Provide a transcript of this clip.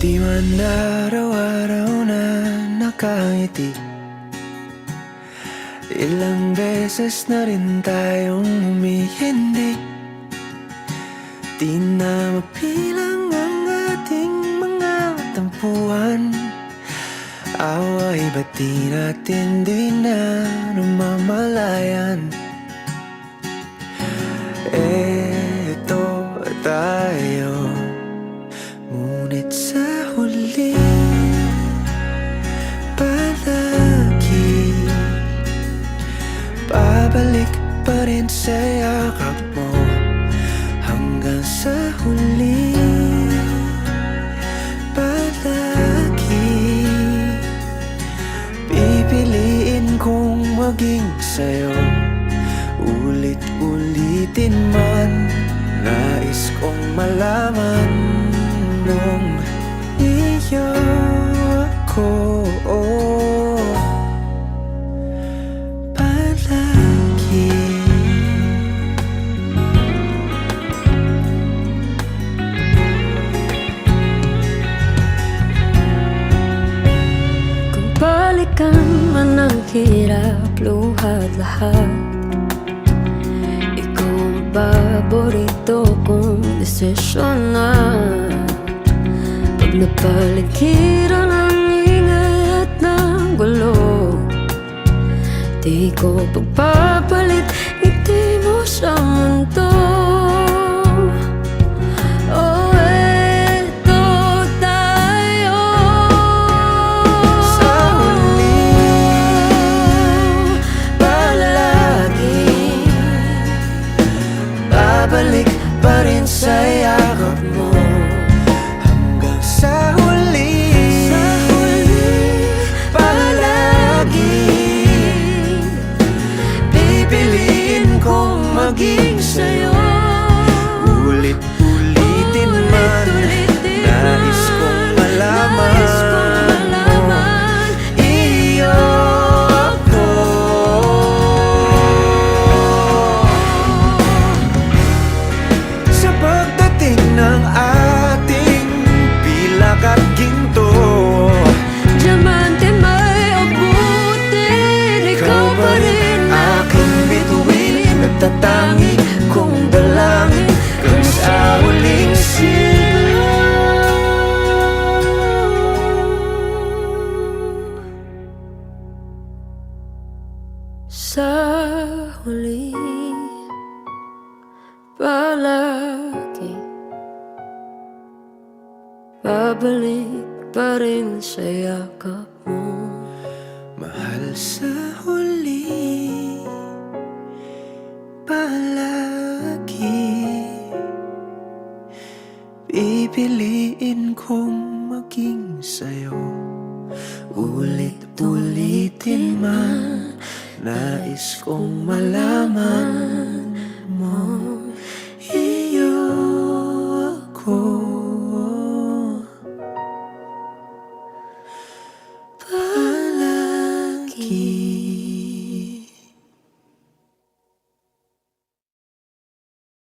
Di man araw-araw na nakangiti, ilang beses na rin tayong humihindi. Di na mapilang ang ating mga tampuhan. Away ba't di natin di na namamalayan? Eto tayo, ngunit sa huli palagi babalik pa rin sa yakap mo. Hanggang sa huli palagi pipiliin kong maging sa'yo. Ulit-ulitin man, nais kong malaman nung iyo ako palagi. Kung balikan man ang hirap, luha at lahat, paborito kong desisyon na pag napaligiran ang ingay at ng gulo, di ko pagpapalit ngiti mo sa mundo. Oh, eto tayo sa huli palagi babalik pa rin sa yakap mo. Hanggang sa huli palagi pipiliin kong maging sa'yo. Ulit-ulitin man, nais kong malaman iyo ako. Sa pagdating ng ating pilak at ginto, diamante may abutin, ikaw pa rin aking bituin, nagtatangi kong dalangin kung sa huling sigaw. sa huli palagi babalik pa rin sa yakap mo. Mahal, sa huli palagi pipiliin kong maging sa'yo. Ulit-ulitin man, nais kong malaman